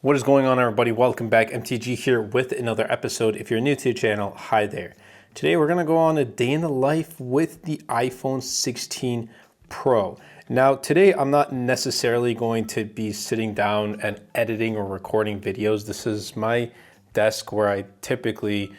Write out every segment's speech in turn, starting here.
What is going on, everybody? Welcome back. MTG here with another episode. If you're new to the channel, hi there. Today we're going to go on a day in the life with the iPhone 16 Pro. Now today I'm not necessarily going to be sitting down and editing or recording videos. This is my desk where I typically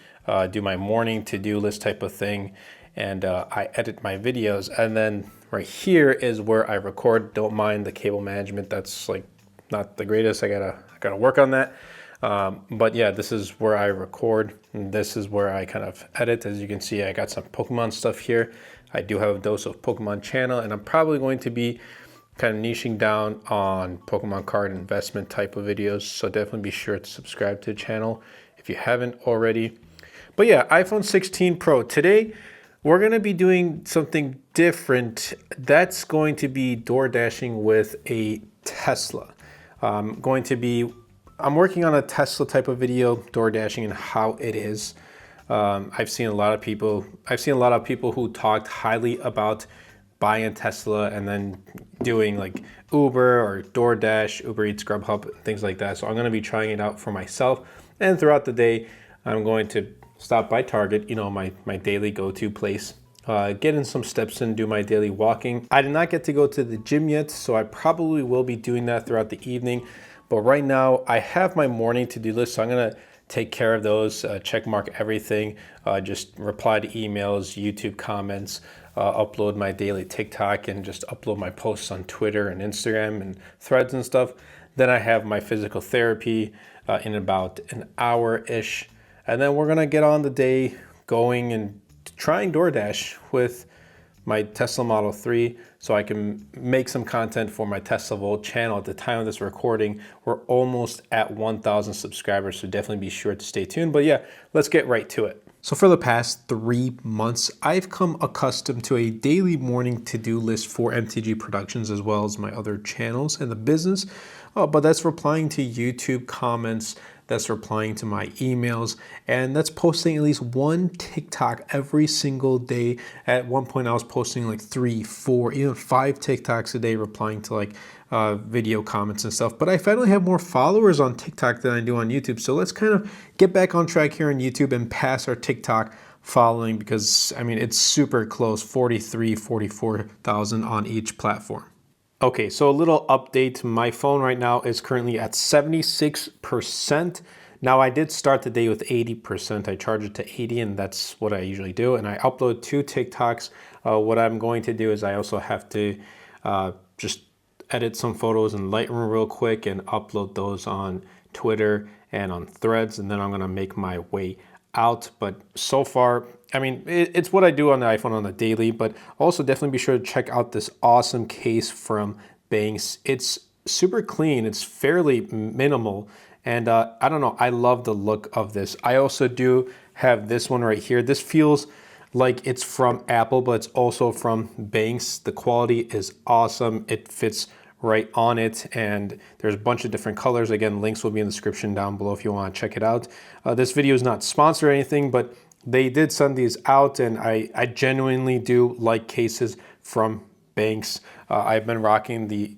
do my morning to-do list type of thing, and I edit my videos. And then right here is where I record. Don't mind the cable management. That's like not the greatest. I gotta work on that. But yeah, this is where I record, and this is where I kind of edit. As you can see, I got some Pokemon stuff here. I do have a dose of Pokemon channel, and I'm probably going to be kind of niching down on Pokemon card investment type of videos. So definitely be sure to subscribe to the channel if you haven't already. But yeah, iPhone 16 Pro. Today, we're going to be doing something different. That's going to be DoorDashing with a Tesla. I'm working on a Tesla type of video, DoorDashing and how it is. I've seen a lot of people who talked highly about buying Tesla and then doing like Uber or DoorDash, Uber Eats, Grubhub, things like that. So I'm going to be trying it out for myself. And throughout the day, I'm going to stop by Target, my daily go-to place. Get in some steps and do my daily walking. I did not get to go to the gym yet, so I probably will be doing that throughout the evening. But right now, I have my morning to-do list, so I'm gonna take care of those, check mark everything, just reply to emails, YouTube comments, upload my daily TikTok, and just upload my posts on Twitter and Instagram and Threads and stuff. Then I have my physical therapy in about an hour-ish. And then we're gonna get on the day going and trying DoorDash with my Tesla Model 3 so I can make some content for my Tesla Volt channel. At the time of this recording, we're almost at 1,000 subscribers, so definitely be sure to stay tuned. But yeah, let's get right to it. So for the past 3 months, I've come accustomed to a daily morning to-do list for MTG Productions as well as my other channels in the business. But that's replying to YouTube comments, that's replying to my emails, and that's posting at least one TikTok every single day. At one point, I was posting like 3, 4, even 5 TikToks a day, replying to like video comments and stuff. But I finally have more followers on TikTok than I do on YouTube. So let's kind of get back on track here on YouTube and pass our TikTok following, because I mean, it's super close, 43, 44,000 on each platform. Okay, so a little update. My phone right now is currently at 76%. Now I did start the day with 80%. I charge it to 80, and that's what I usually do. And I upload 2 TikToks. What I'm going to do is I also have to just edit some photos in Lightroom real quick and upload those on Twitter and on Threads. And then I'm gonna make my way out. But so far, I mean, it's what I do on the iPhone on the daily, but also definitely be sure to check out this awesome case from Banks. It's super clean, it's fairly minimal, and I don't know, I love the look of this. I also do have this one right here. This feels like it's from Apple, but it's also from Banks. The quality is awesome. It fits right on it, and there's a bunch of different colors. Again, links will be in the description down below if you want to check it out. This video is not sponsored or anything, but they did send these out, and I genuinely do like cases from Banks. I've been rocking the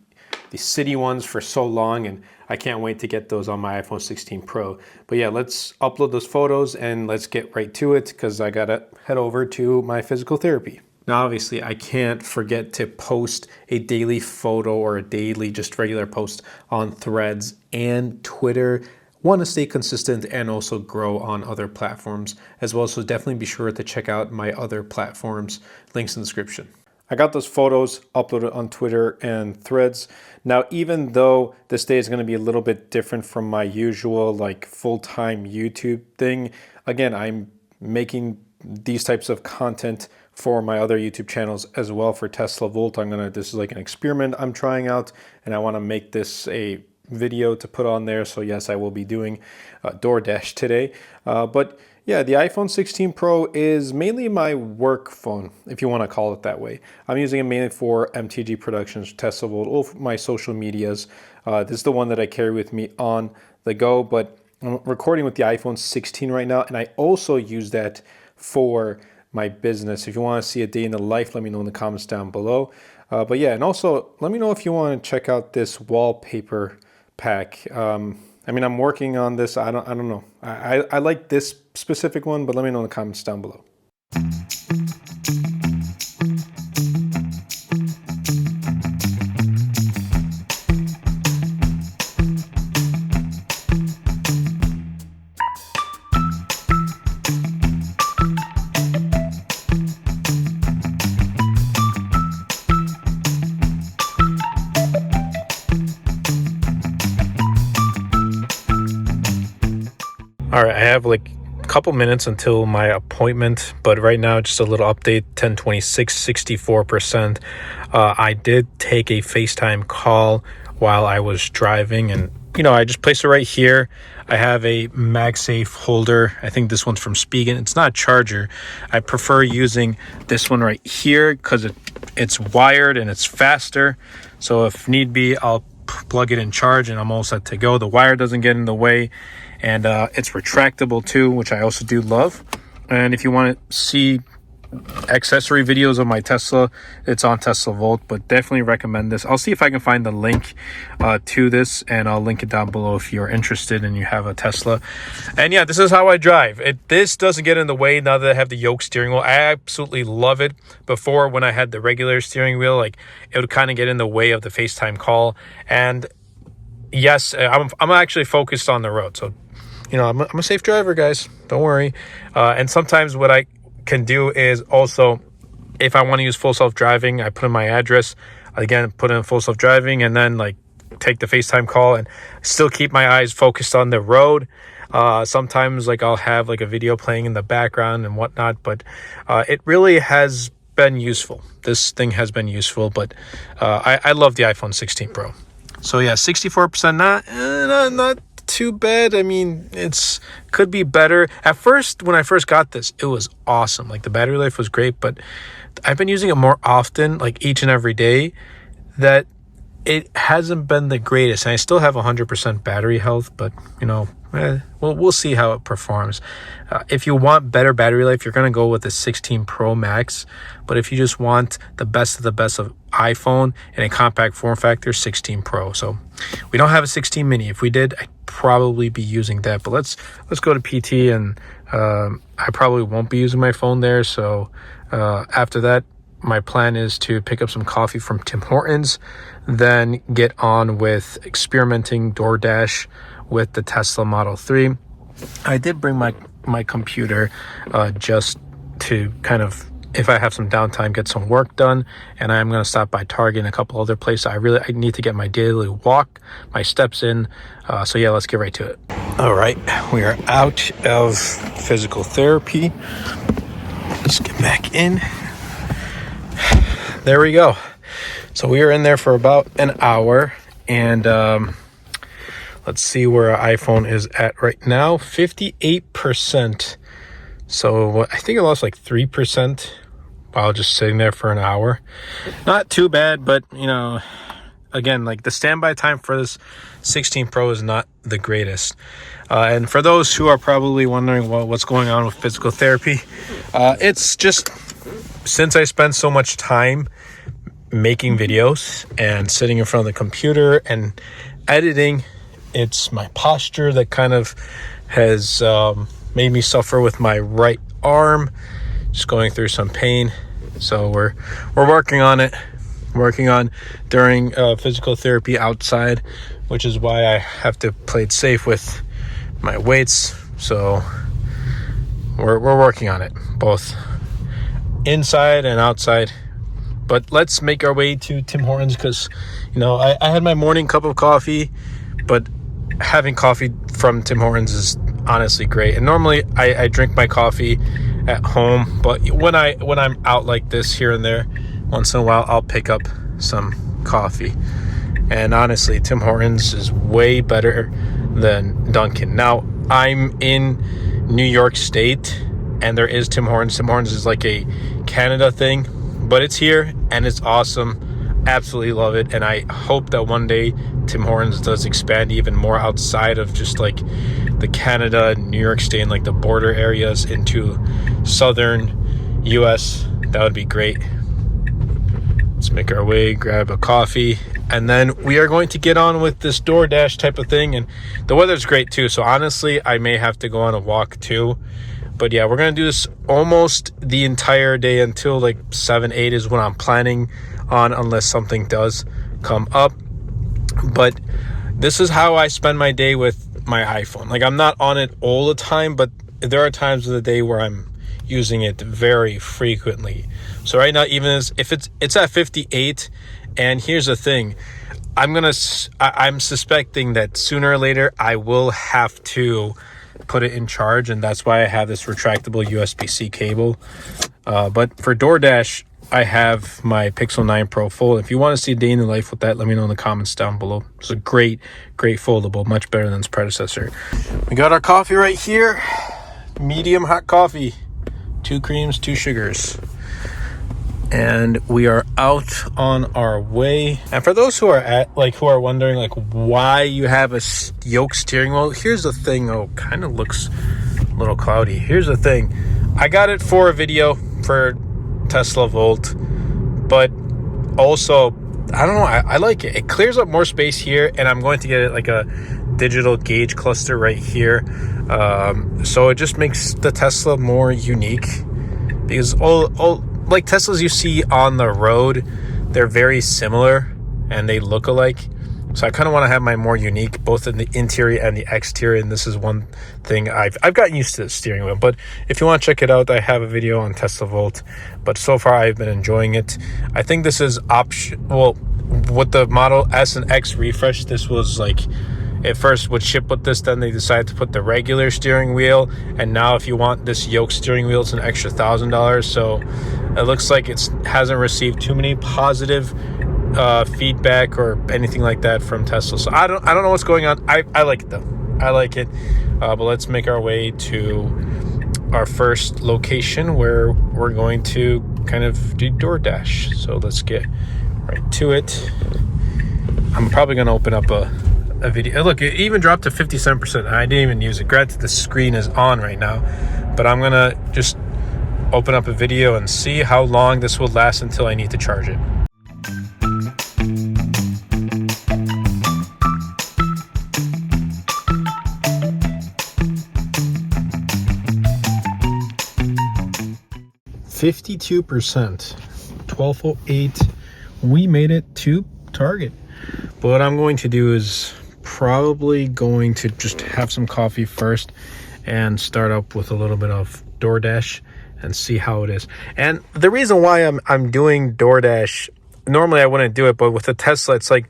city ones for so long, and I can't wait to get those on my iPhone 16 Pro. But yeah, let's upload those photos and let's get right to it, because I gotta head over to my physical therapy. Now, obviously, I can't forget to post a daily photo or a daily just regular post on Threads and Twitter. Want to stay consistent and also grow on other platforms as well. So definitely be sure to check out my other platforms, links in the description. I got those photos uploaded on Twitter and Threads. Now, even though this day is going to be a little bit different from my usual like full-time YouTube thing, again, I'm making these types of content for my other YouTube channels as well for Tesla Volt. This is like an experiment I'm trying out, and I want to make this a video to put on there. So yes, I will be doing DoorDash today. But yeah, the iPhone 16 Pro is mainly my work phone, if you want to call it that way. I'm using it mainly for MTG Productions, Tesla Volt, all my social medias. This is the one that I carry with me on the go, but I'm recording with the iPhone 16 right now, and I also use that for my business. If you want to see a day in the life, let me know in the comments down below. But yeah, and also let me know if you want to check out this wallpaper pack. I mean, I'm working on this. I don't know. I like this specific one, but let me know in the comments down below. All right, I have like a couple minutes until my appointment, but right now just a little update. 1026, 64%. I did take a FaceTime call while I was driving, and I just placed it right here. I have a MagSafe holder. I think this one's from Spigen. It's not a charger. I prefer using this one right here because it's wired and it's faster. So if need be, I'll plug it in charge and I'm all set to go. The wire doesn't get in the way, and it's retractable too, which I also do love. And if you want to see accessory videos of my Tesla, it's on Tesla Volt, but definitely recommend this. I'll see if I can find the link to this, and I'll link it down below if you're interested and you have a Tesla. And yeah, this is how I drive. This doesn't get in the way now that I have the yoke steering wheel. I absolutely love it. Before, when I had the regular steering wheel, like, it would kind of get in the way of the FaceTime call. And yes, I'm actually focused on the road, so I'm a safe driver, guys, don't worry. And sometimes what I can do is also, if I want to use full self-driving, I put in my address, again, put in full self-driving, and then like take the FaceTime call and still keep my eyes focused on the road. Sometimes like I'll have like a video playing in the background and whatnot, but it really has been useful. This thing has been useful, but I love the iPhone 16 Pro. So yeah, 64%, not too bad. I mean, could be better. At first, when I first got this, it was awesome. Like, the battery life was great, but I've been using it more often, like each and every day, that it hasn't been the greatest. And I still have 100% battery health, but we'll see how it performs. If you want better battery life, you're going to go with the 16 Pro Max. But if you just want the best of the best of iPhone in a compact form factor, 16 Pro. So we don't have a 16 mini. If we did, I'd probably be using that. But let's go to PT, and I probably won't be using my phone there. So after that, my plan is to pick up some coffee from Tim Hortons, then get on with experimenting DoorDash with the Tesla Model 3. I did bring my computer just to kind of, if I have some downtime, get some work done. And I'm going to stop by Target and a couple other places. I need to get my daily walk, my steps in. So yeah, let's get right to it. All right, we are out of physical therapy. Let's get back in. There we go. So we were in there for about an hour, and let's see where our iPhone is at right now. 58%. So I think I lost like 3% while just sitting there for an hour. Not too bad, but again, like, the standby time for this 16 Pro is not the greatest. And for those who are probably wondering what's going on with physical therapy, it's just, since I spend so much time making videos and sitting in front of the computer and editing, it's my posture that kind of has made me suffer with my right arm, just going through some pain. So we're working on it, during physical therapy outside, which is why I have to play it safe with my weights. So we're working on it, both inside and outside. But let's make our way to Tim Hortons, because I had my morning cup of coffee, but having coffee from Tim Hortons is honestly great. And normally I drink my coffee at home, but when I'm out like this here and there, once in a while, I'll pick up some coffee. And honestly, Tim Hortons is way better than Dunkin'. Now, I'm in New York State, and there is Tim Hortons. Tim Hortons is like a Canada thing, but it's here and it's awesome. Absolutely love it. And I hope that one day Tim Hortons does expand even more outside of just like the Canada, New York State, and like the border areas into southern US. That would be great. Let's make our way, grab a coffee, And then we are going to get on with this DoorDash type of thing. And the weather's great too. So honestly, I may have to go on a walk too. But yeah, we're going to do this almost the entire day until like 7, 8 is what I'm planning on, unless something does come up. But this is how I spend my day with my iPhone. Like, I'm not on it all the time, but there are times of the day where I'm using it very frequently. So right now, even if it's at 58, and here's the thing, I'm suspecting that sooner or later I will have to put it in charge, and that's why I have this retractable USB-C cable. But for DoorDash, I have my Pixel 9 Pro Fold. If you want to see a day in the life with that, let me know in the comments down below. It's a great foldable, much better than its predecessor. We got our coffee right here. Medium hot coffee. 2 creams, 2 sugars. And we are out on our way. And for those who are wondering like why you have a yoke steering wheel, here's the thing. Oh, kind of looks a little cloudy. Here's the thing. I got it for a video for Tesla Volt, but also I don't know, I like it. It clears up more space here, and I'm going to get it like a digital gauge cluster right here. So it just makes the Tesla more unique, because all like Teslas you see on the road, they're very similar and they look alike. So I kind of want to have my more unique, both in the interior and the exterior. And this is one thing I've gotten used to the steering wheel. But if you want to check it out, I have a video on Tesla Volt. But so far I've been enjoying it. I think this is well, with the Model S and X refresh, this was like, it first would ship with this, then they decided to put the regular steering wheel, and now if you want this yoke steering wheel, it's an extra $1,000. So it looks like it hasn't received too many positive feedback or anything like that from Tesla. So I don't know what's going on. I like it though. I like it. But let's make our way to our first location where we're going to kind of do DoorDash. So let's get right to it. I'm probably going to open up a video. Look, it even dropped to 57%. I didn't even use it. Granted, the screen is on right now, but I'm gonna just open up a video and see how long this will last until I need to charge it. %, 12:08. We made it to Target. But what I'm going to do is probably going to just have some coffee first and start up with a little bit of DoorDash and see how it is. And the reason why I'm doing DoorDash, normally I wouldn't do it, but with the Tesla, it's like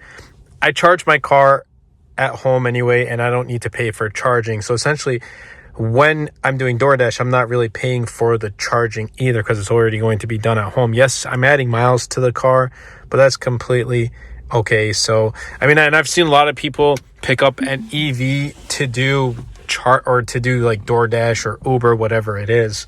I charge my car at home anyway, and I don't need to pay for charging. So essentially, when I'm doing DoorDash, I'm not really paying for the charging either, because it's already going to be done at home. Yes, I'm adding miles to the car, but that's completely okay. So I mean, and I've seen a lot of people pick up an EV to do to do like DoorDash or Uber, whatever it is.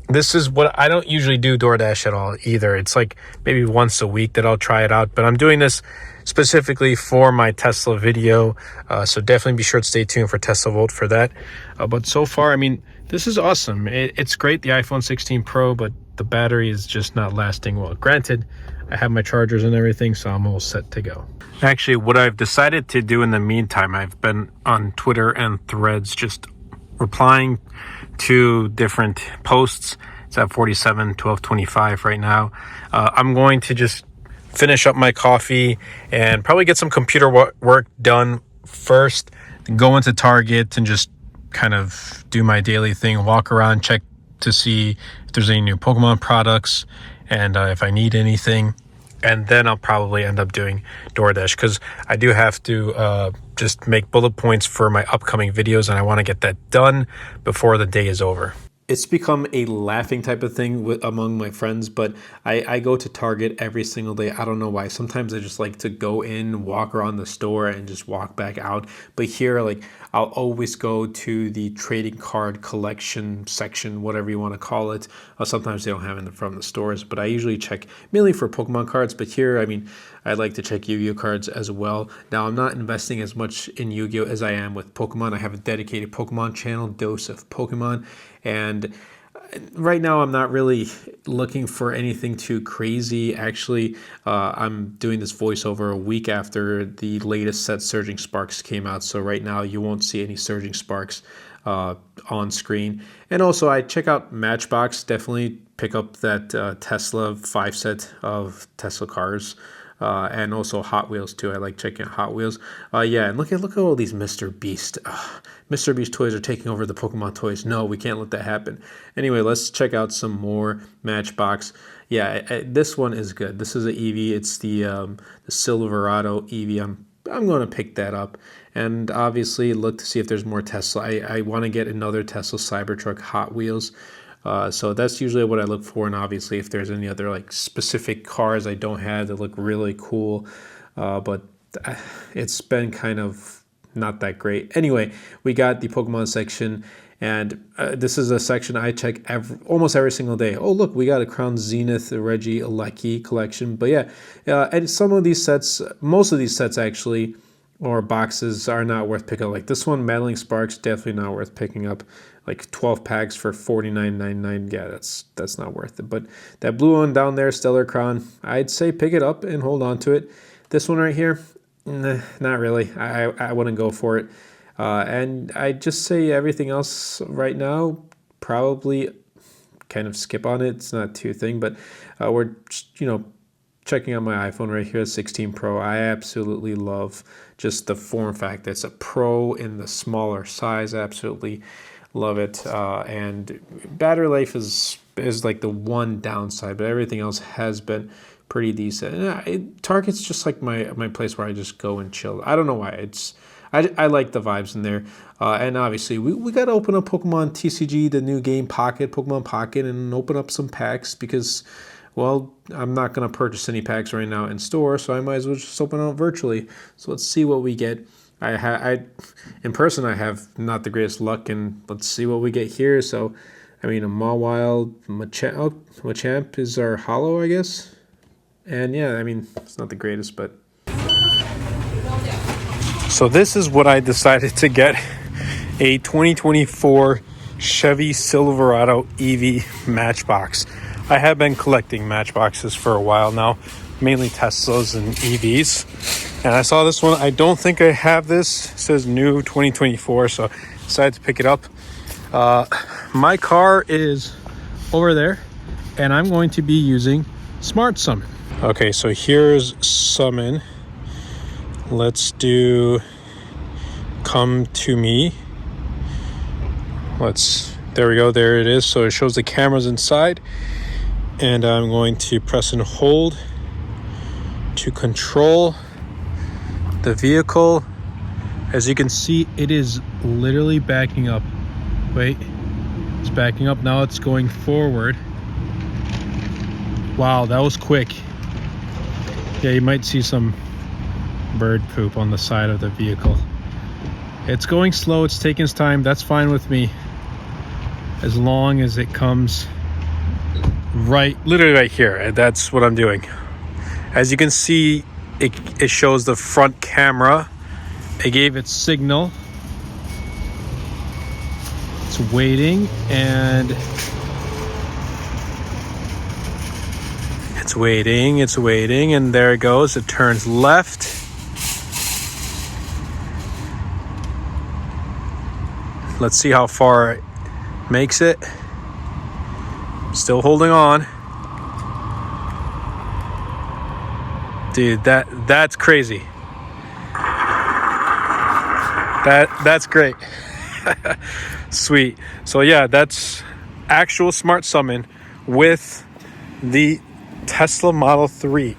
This is what I don't usually do DoorDash at all either. It's like maybe once a week that I'll try it out, but I'm doing this specifically for my Tesla video. So definitely be sure to stay tuned for Tesla Volt for that. But so far, I mean, this is awesome. It's great, the iPhone 16 Pro, but the battery is just not lasting well. Granted, I have my chargers and everything, so I'm all set to go. Actually, what I've decided to do in the meantime, I've been on Twitter and Threads just replying to different posts. It's at 47/12/25 right now. I'm going to just finish up my coffee and probably get some computer work done first, go into Target and just kind of do my daily thing, walk around, check to see if there's any new Pokemon products and if I need anything. And then I'll probably end up doing DoorDash, because I do have to just make bullet points for my upcoming videos, and I want to get that done before the day is over. It's become a laughing type of thing among my friends, but I go to Target every single day. I don't know why. Sometimes I just like to go in, walk around the store, and just walk back out. But here, like, I'll always go to the trading card collection section, whatever you want to call it. Sometimes they don't have it from the stores, but I usually check mainly for Pokemon cards. But here, I mean, I like to check Yu-Gi-Oh cards as well. Now, I'm not investing as much in Yu-Gi-Oh as I am with Pokemon. I have a dedicated Pokemon channel, Dose of Pokemon, and right now I'm not really looking for anything too crazy. Actually, I'm doing this voiceover a week after the latest set Surging Sparks came out. So right now you won't see any Surging Sparks on screen. And also I check out Matchbox. Definitely pick up that Tesla 5 set of Tesla cars. And also Hot Wheels too. I like checking out Hot Wheels. Yeah, and look at all these Mr. Beast. Mr. Beast toys are taking over the Pokemon toys. No, we can't let that happen. Anyway, let's check out some more Matchbox. Yeah, this one is good. This is an EV. It's the Silverado EV. I'm going to pick that up, and obviously look to see if there's more Tesla. I want to get another Tesla Cybertruck Hot Wheels. So that's usually what I look for, and obviously if there's any other like specific cars I don't have that look really cool, but it's been kind of not that great. Anyway, we got the Pokemon section, and this is a section I check almost every single day. Oh look, we got a Crown Zenith, a Reggie, Alecki collection. But yeah, and some of these sets, most of these sets actually, or boxes, are not worth picking up. Like this one, Meddling Sparks, definitely not worth picking up. Like 12 packs for $49.99. Yeah, that's not worth it. But that blue one down there, Stellar Crown, I'd say pick it up and hold on to it. This one right here, nah, not really. I wouldn't go for it. And I'd just say everything else right now, probably kind of skip on it. It's not too thing, but we're checking out my iPhone right here, 16 Pro. I absolutely love just the form factor. It's a Pro in the smaller size. Absolutely love it. And battery life is like the one downside, but everything else has been pretty decent. And Target's just like my place where I just go and chill. I don't know why. I like the vibes in there. And obviously we got to open up Pokemon TCG, the new game Pokemon Pocket, and open up some packs because, well, I'm not going to purchase any packs right now in store, so I might as well just open up virtually. So let's see what we get. In person, I have not the greatest luck, and let's see what we get here. So, I mean, a Mawile, Machamp is our holo, I guess. And yeah, I mean, it's not the greatest, but. So this is what I decided to get, a 2024 Chevy Silverado EV Matchbox. I have been collecting Matchboxes for a while now, mainly Teslas and EVs. And I saw this one. I don't think I have this. It says new 2024, so I decided to pick it up. My car is over there, and I'm going to be using Smart Summon. Okay, so here's Summon. Let's do Come to Me. There we go, there it is. So it shows the cameras inside, and I'm going to press and hold to control the vehicle. As you can see, it is literally backing up. Wait, it's backing up. Now it's going forward. Wow, that was quick. Yeah, you might see some bird poop on the side of the vehicle. It's going slow, it's taking its time. That's fine with me, as long as it comes literally right here. That's what I'm doing. As you can see, it shows the front camera. It gave its signal. It's waiting, and it's waiting, and there it goes. It turns left. Let's see how far it makes it. Still holding on. Dude, that's crazy. That's great. Sweet. So yeah, that's actual Smart Summon with the Tesla Model 3.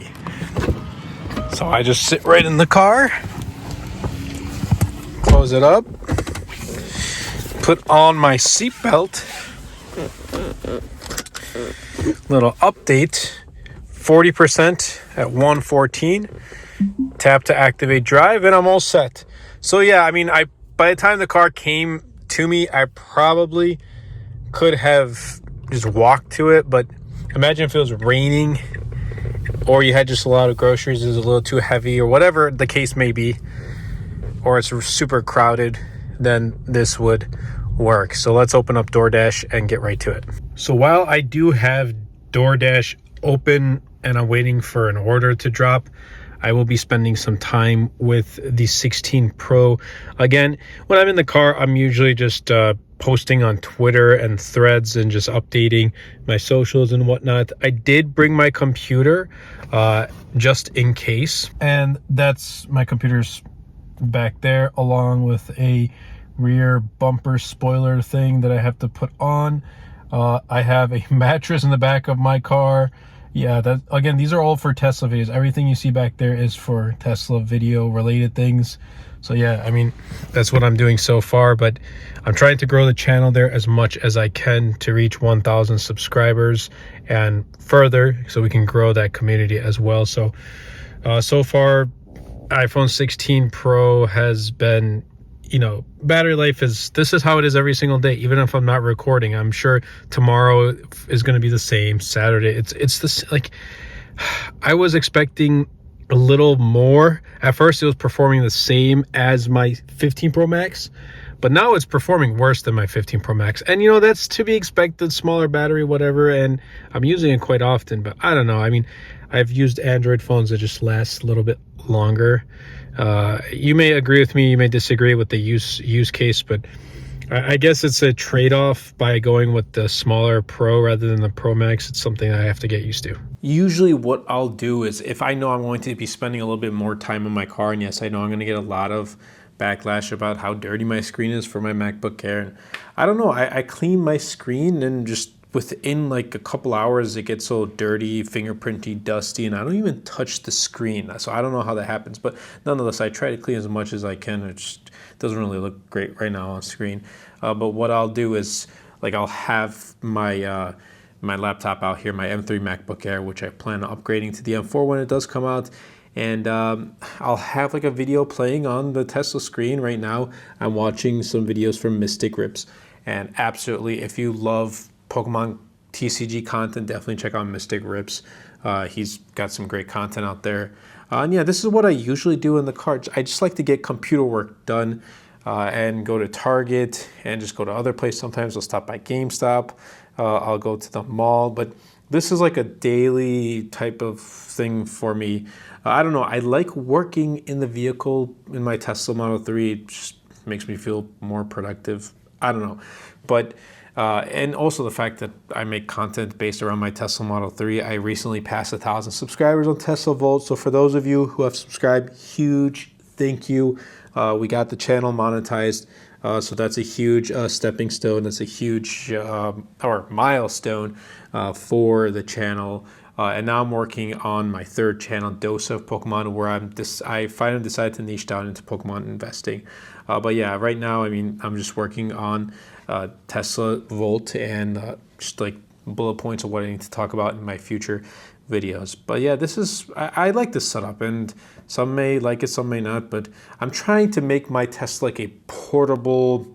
So I just sit right in the car, close it up, put on my seatbelt. Little update. 40% at 114. Tap to activate drive, and I'm all set. So yeah, I mean, by the time the car came to me, I probably could have just walked to it, but imagine if it was raining or you had just a lot of groceries, it was a little too heavy, or whatever the case may be, or it's super crowded, then this would work. So let's open up DoorDash and get right to it. So while I do have DoorDash open and I'm waiting for an order to drop, I will be spending some time with the 16 Pro. Again, when I'm in the car, I'm usually just posting on Twitter and Threads and just updating my socials and whatnot. I did bring my computer just in case, and that's my computer's back there along with a rear bumper spoiler thing that I have to put on. I have a mattress in the back of my car. Yeah, that again, these are all for Tesla videos. Everything you see back there is for Tesla video related things. So yeah, I mean, that's what I'm doing so far, but I'm trying to grow the channel there as much as I can to reach 1,000 subscribers and further, so we can grow that community as well. So so far, iPhone 16 Pro has been, you know, battery life this is how it is every single day. Even if I'm not recording, I'm sure tomorrow is going to be the same. Saturday, it's this, like, I was expecting a little more. At first it was performing the same as my 15 Pro Max, but now it's performing worse than my 15 Pro Max. And you know, that's to be expected, smaller battery, whatever, and I'm using it quite often. But I don't know, I mean, I've used Android phones that just last a little bit longer. You may agree with me, you may disagree with the use case, but I guess it's a trade-off by going with the smaller Pro rather than the Pro Max. It's something I have to get used to. Usually what I'll do is, if I know I'm going to be spending a little bit more time in my car, and yes, I know I'm going to get a lot of backlash about how dirty my screen is for my MacBook Air. And I don't know, I clean my screen and just within like a couple hours it gets so dirty, fingerprinty, dusty, and I don't even touch the screen. So I don't know how that happens, but nonetheless, I try to clean as much as I can. It just doesn't really look great right now on screen. But what I'll do is, like, I'll have my my laptop out here, my M3 MacBook Air, which I plan on upgrading to the M4 when it does come out. And I'll have like a video playing on the Tesla screen. Right now, I'm watching some videos from Mystic Rips. And absolutely, if you love Pokemon TCG content, definitely check out Mystic Rips. He's got some great content out there. And yeah, this is what I usually do in the car. I just like to get computer work done and go to Target and just go to other places. Sometimes I'll stop by GameStop. I'll go to the mall. But this is like a daily type of thing for me. I don't know. I like working in the vehicle in my Tesla Model 3. It just makes me feel more productive. I don't know. But and also the fact that I make content based around my Tesla Model 3. I recently passed 1,000 subscribers on Tesla Volt. So for those of you who have subscribed, huge thank you. We got the channel monetized. So that's a huge stepping stone. That's a huge or milestone for the channel. And now I'm working on my third channel, Dose of Pokemon, where I finally decided to niche down into Pokemon investing. But yeah, right now, I mean, I'm just working on Tesla Volt and just like bullet points of what I need to talk about in my future videos. But yeah, I like this setup, and some may like it, some may not, but I'm trying to make my Tesla like a portable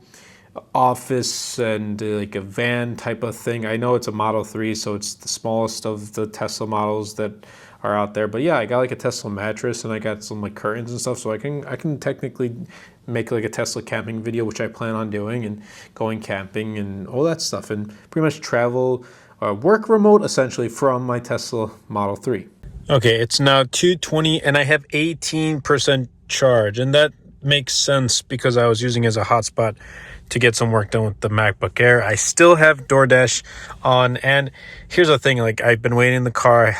office and like a van type of thing. I know it's a Model 3, so it's the smallest of the Tesla models that are out there. But yeah, I got like a Tesla mattress and I got some like curtains and stuff, so I can technically make like a Tesla camping video, which I plan on doing, and going camping and all that stuff, and pretty much travel work remote essentially from my Tesla Model 3. Okay, it's now 2:20 and I have 18% charge, and that makes sense because I was using it as a hotspot to get some work done with the MacBook Air. I still have DoorDash on, and here's the thing, like, I've been waiting in the car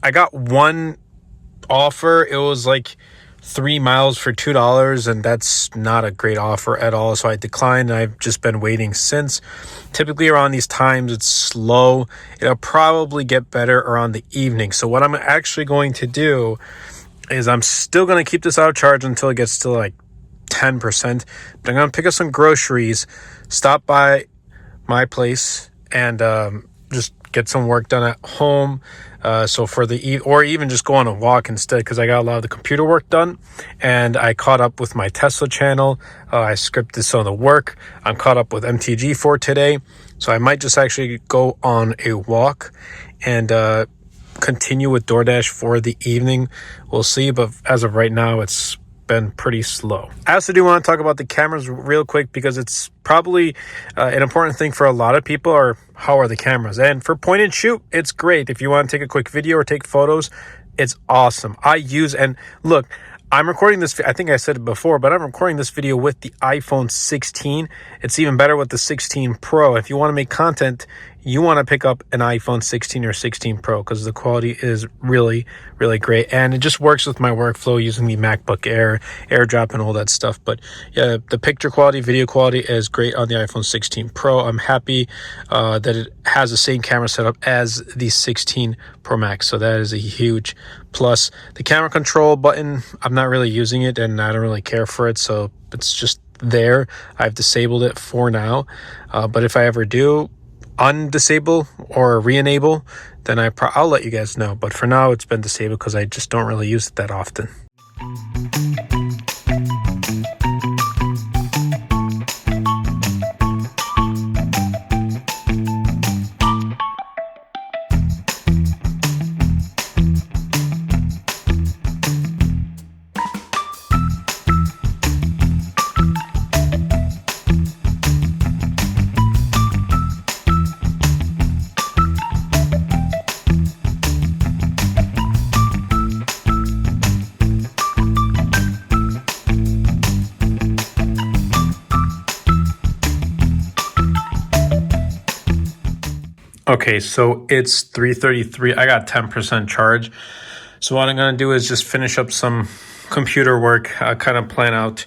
I got one offer. It was like 3 miles for $2, and that's not a great offer at all, so I declined, and I've just been waiting since. Typically around these times it's slow. It'll probably get better around the evening. So what I'm actually going to do is I'm still going to keep this out of charge until it gets to like 10%, but I'm going to pick up some groceries, stop by my place, and just get some work done at home. So for or even just go on a walk instead, because I got a lot of the computer work done, and I caught up with my Tesla channel. I scripted some of the work. I'm caught up with MTG for today, so I might just actually go on a walk and continue with DoorDash for the evening. We'll see, but as of right now, it's been pretty slow. I also do want to talk about the cameras real quick because it's probably an important thing for a lot of people, or how are the cameras? And for point and shoot, it's great. If you want to take a quick video or take photos, it's awesome. And look, I'm recording this, I think I said it before, but I'm recording this video with the iPhone 16. It's even better with the 16 Pro. If you want to make content, you want to pick up an iPhone 16 or 16 Pro because the quality is really, really great. And it just works with my workflow using the MacBook Air, AirDrop, and all that stuff. But yeah, the picture quality, video quality is great on the iPhone 16 Pro. I'm happy that it has the same camera setup as the 16 Pro Max. So that is a huge plus. The camera control button, I'm not really using it and I don't really care for it. So it's just there. I've disabled it for now. But if I ever do undisable or re-enable, then I'll let you guys know. But for now, it's been disabled because I just don't really use it that often. Okay, so it's 3:33. I got 10% charge. So what I'm going to do is just finish up some computer work, kind of plan out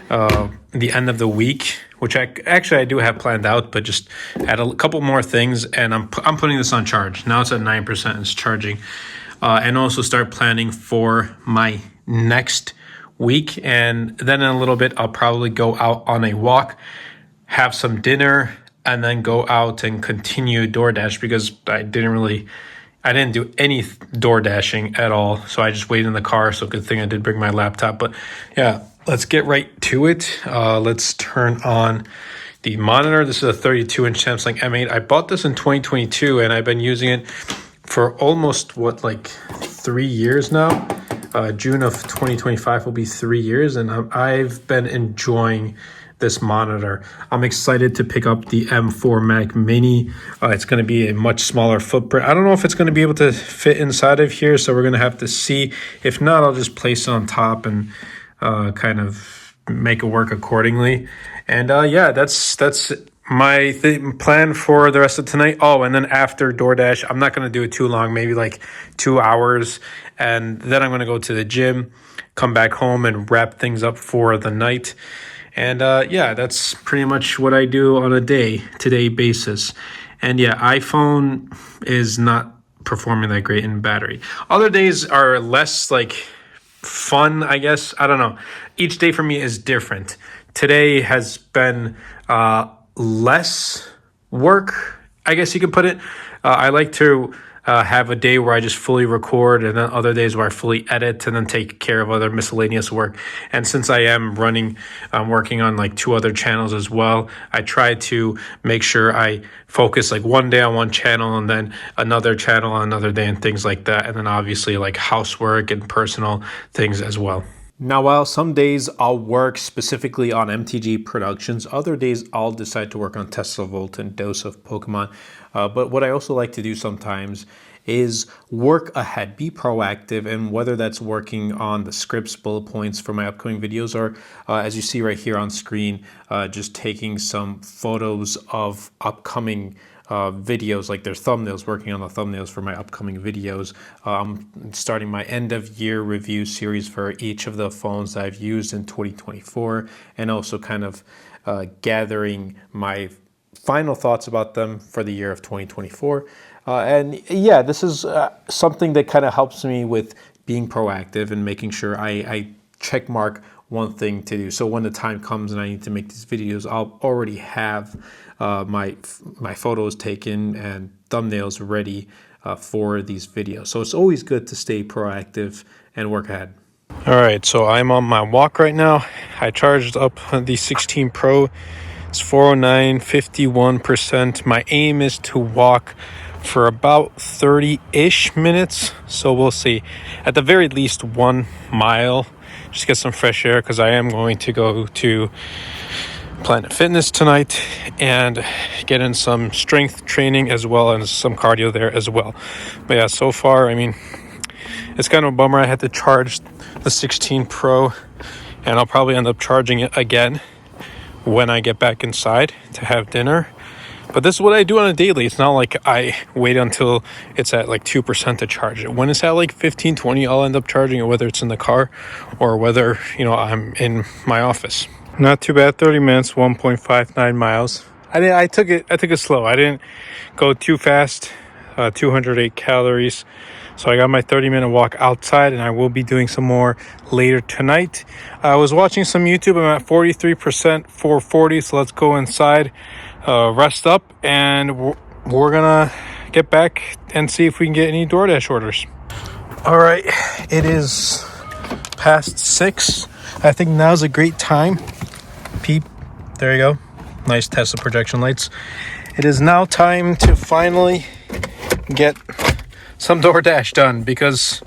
the end of the week, which I do have planned out, but just add a couple more things, and I'm putting this on charge. Now it's at 9%, it's charging. And also start planning for my next week. And then in a little bit, I'll probably go out on a walk, have some dinner, and then go out and continue DoorDash because I didn't do any door dashing at all. So I just waited in the car. So good thing I did bring my laptop. But yeah, let's get right to it. Let's turn on the monitor. This is a 32-inch Samsung M8. I bought this in 2022 and I've been using it for almost 3 years now. June of 2025 will be 3 years, and I've been enjoying this monitor. I'm excited to pick up the M4 Mac Mini. It's going to be a much smaller footprint. I don't know if it's going to be able to fit inside of here, so we're going to have to see. If not, I'll just place it on top and kind of make it work accordingly. And yeah, that's my plan for the rest of tonight. Oh, and then after DoorDash, I'm not going to do it too long, maybe like 2 hours. And then I'm going to go to the gym, come back home and wrap things up for the night. And yeah, that's pretty much what I do on a day-to-day basis. And yeah, iPhone is not performing that great in battery. Other days are less fun, I guess. I don't know. Each day for me is different. Today has been less work, I guess you could put it. I like to have a day where I just fully record, and then other days where I fully edit and then take care of other miscellaneous work. And since I'm working on 2 other channels as well, I try to make sure I focus one day on one channel and then another channel on another day and things like that. And then obviously housework and personal things as well. Now, while some days I'll work specifically on MTG Productions, other days I'll decide to work on Tesla Volt and Dose of Pokemon. But what I also like to do sometimes is work ahead, be proactive, and whether that's working on the scripts, bullet points for my upcoming videos, or as you see right here on screen, just taking some photos of upcoming videos, like their thumbnails, working on the thumbnails for my upcoming videos. I'm starting my end of year review series for each of the phones that I've used in 2024, and also kind of gathering my final thoughts about them for the year of 2024. And yeah, this is something that kind of helps me with being proactive and making sure I check mark one thing to do. So when the time comes and I need to make these videos, I'll already have my photos taken and thumbnails ready for these videos. So it's always good to stay proactive and work ahead. All right, so I'm on my walk right now. I charged up the 16 Pro. It's 409, 51%. My aim is to walk for about 30-ish minutes. So we'll see. At the very least 1 mile, just get some fresh air, because I am going to go to Planet Fitness tonight and get in some strength training as well as some cardio there as well. But yeah, so far, I mean, it's kind of a bummer. I had to charge the 16 Pro, and I'll probably end up charging it again when I get back inside to have dinner. But this is what I do on a daily. It's not like I wait until it's at like 2% to charge it. When it's at like 15, 20, I'll end up charging it, whether it's in the car or whether, I'm in my office. Not too bad, 30 minutes, 1.59 miles. I took it slow. I didn't go too fast, 208 calories. So I got my 30-minute walk outside, and I will be doing some more later tonight. I was watching some YouTube. I'm at 43%, 440. So let's go inside, rest up, and we're gonna get back and see if we can get any DoorDash orders. All right, it is past 6. I think now's a great time. Peep, there you go. Nice Tesla projection lights. It is now time to finally get some DoorDash done, because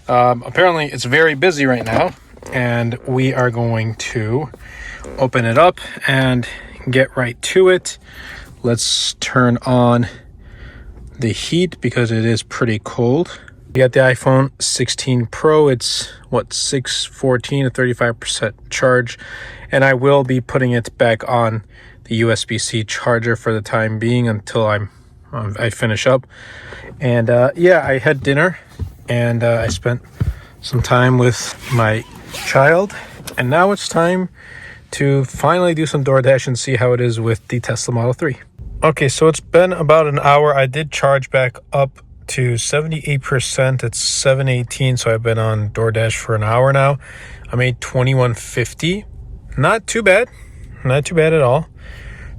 apparently it's very busy right now, and we are going to open it up and get right to it. Let's turn on the heat because it is pretty cold. We got the iPhone 16 Pro. It's 614, a 35% charge, and I will be putting it back on the USB-C charger for the time being until I finish up. And I had dinner, and I spent some time with my child, and now it's time to finally do some DoorDash and see how it is with the Tesla Model 3. Okay, so it's been about an hour. I did charge back up to 78%. It's 7:18, so I've been on DoorDash for an hour now. I made $21.50. Not too bad at all.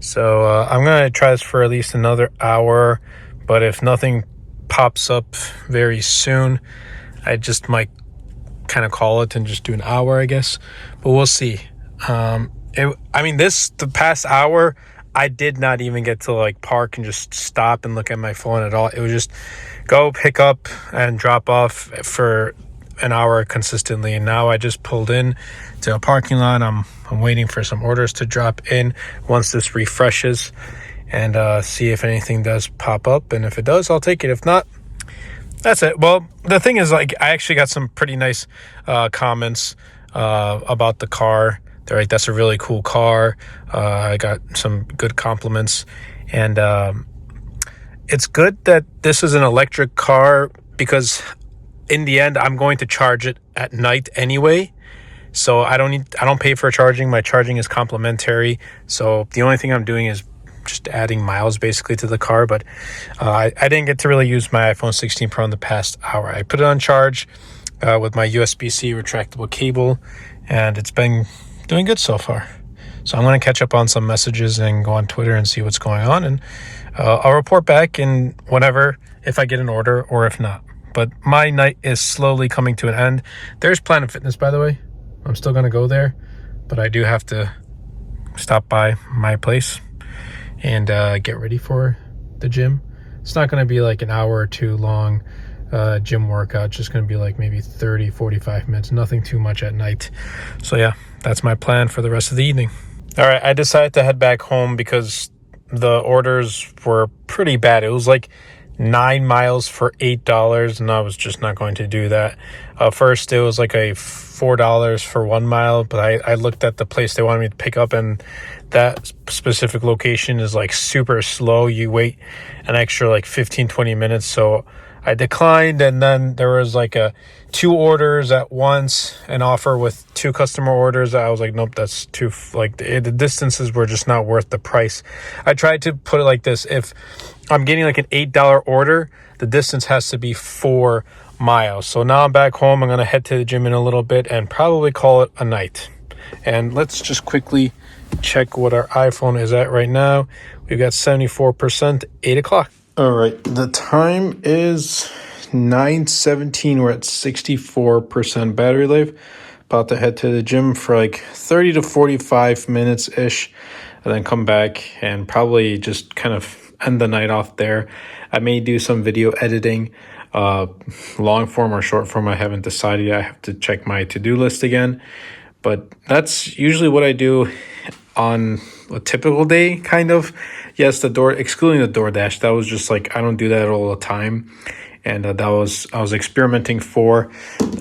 So I'm gonna try this for at least another hour, but if nothing pops up very soon, I just might kind of call it and just do an hour, I guess. But we'll see. The past hour, I did not even get to like park and just stop and look at my phone at all. It was just go pick up and drop off for an hour consistently. And now I just pulled in to a parking lot. I'm waiting for some orders to drop in once this refreshes, and see if anything does pop up. And if it does, I'll take it. If not, that's it. Well, the thing is, like, I actually got some pretty nice comments about the car. They're like, that's a really cool car. I got some good compliments. And it's good that this is an electric car, because in the end, I'm going to charge it at night anyway. So I don't pay for charging. My charging is complimentary. So the only thing I'm doing is just adding miles basically to the car. But I didn't get to really use my iPhone 16 Pro in the past hour. I put it on charge with my USB-C retractable cable, and it's been doing good so far. So I'm going to catch up on some messages and go on Twitter and see what's going on, and I'll report back in whenever, if I get an order or if not. But my night is slowly coming to an end. There's Planet Fitness, by the way. I'm still going to go there, but I do have to stop by my place and get ready for the gym. It's not going to be like an hour or two long gym workout. It's just going to be like maybe 30, 45 minutes, nothing too much at night. So yeah, that's my plan for the rest of the evening. All right, I decided to head back home because the orders were pretty bad. It was like 9 miles for $8, and I was just not going to do that. First, it was like a $4 for 1 mile, but I looked at the place they wanted me to pick up, and that specific location is like super slow. You wait an extra like 15-20 minutes, so I declined. And then there was like 2 orders at once, an offer with 2 customer orders. I was like, nope, that's too, like, the distances were just not worth the price. I tried to put it like this: if I'm getting like an $8 order, the distance has to be 4 miles. So now I'm back home. I'm going to head to the gym in a little bit and probably call it a night. And let's just quickly check what our iPhone is at right now. We've got 74%, 8 o'clock. All right, the time is 9:17. We're at 64% battery life. About to head to the gym for like 30 to 45 minutes ish, and then come back and probably just kind of end the night off there. I may do some video editing Long form or short form, I haven't decided yet. I have to check my to-do list again. But that's usually what I do on a typical day, kind of. Yes, excluding the DoorDash, that was just like, I don't do that all the time. And I was experimenting for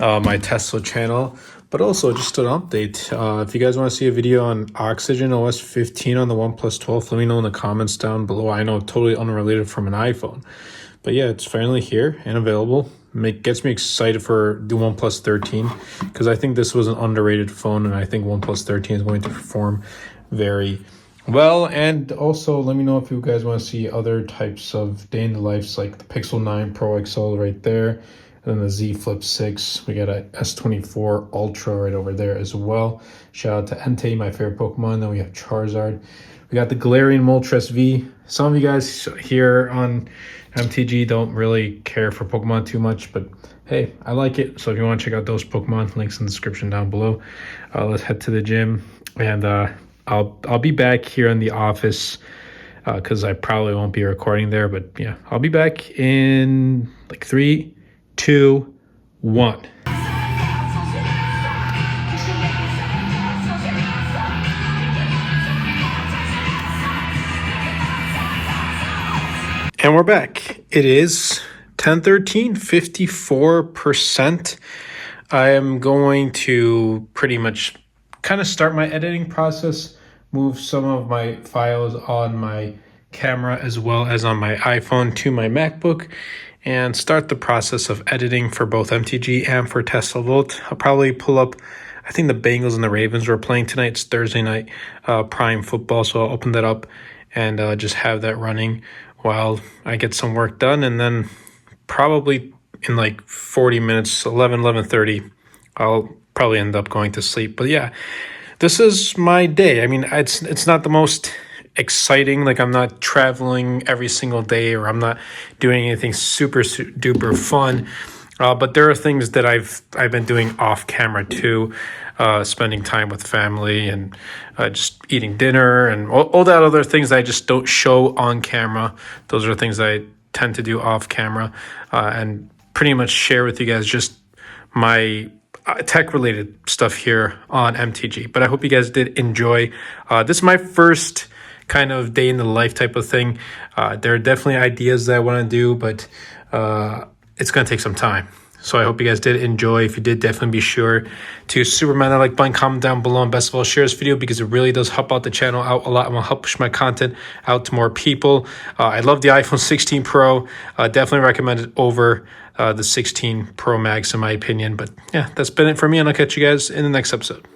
my Tesla channel. But also just an update. If you guys want to see a video on Oxygen OS 15 on the OnePlus 12, let me know in the comments down below. I know, totally unrelated from an iPhone. But yeah, it's finally here and available. Gets me excited for the OnePlus 13 because I think this was an underrated phone, and I think OnePlus 13 is going to perform very well. And also, let me know if you guys want to see other types of day in the lives, like the Pixel 9 Pro XL right there. And then the Z Flip 6. We got a S24 Ultra right over there as well. Shout out to Entei, my favorite Pokemon. Then we have Charizard. We got the Galarian Moltres V. Some of you guys here on MTG don't really care for Pokemon too much, but hey, I like it. So if you want to check out those Pokemon, links in the description down below. Let's head to the gym, and I'll be back here in the office because I probably won't be recording there. But yeah, I'll be back in like 3, 2, 1. And we're back. It is 10:13, 54%. I am going to pretty much kind of start my editing process, move some of my files on my camera as well as on my iPhone to my MacBook, and start the process of editing for both MTG and for Tesla Volt. I'll probably pull up, I think the Bengals and the Ravens were playing tonight. It's Thursday night prime football, so I'll open that up and just have that running while I get some work done. And then probably in like 40 minutes, 11:30, I'll probably end up going to sleep. But yeah, this is my day. I mean, it's not the most exciting. Like, I'm not traveling every single day, or I'm not doing anything super duper fun. But there are things that I've been doing off camera too, spending time with family and just eating dinner and all that other things that I just don't show on camera. Those are things I tend to do off camera and pretty much share with you guys just my tech-related stuff here on MTG. But I hope you guys did enjoy. This is my first kind of day in the life type of thing. There are definitely ideas that I want to do, but it's going to take some time. So I hope you guys did enjoy. If you did, definitely be sure to superman that like button, comment down below, and best of all, share this video because it really does help out the channel out a lot and will help push my content out to more people. I love the iPhone 16 Pro. Definitely recommend it over the 16 Pro Max in my opinion. But yeah, that's been it for me, and I'll catch you guys in the next episode.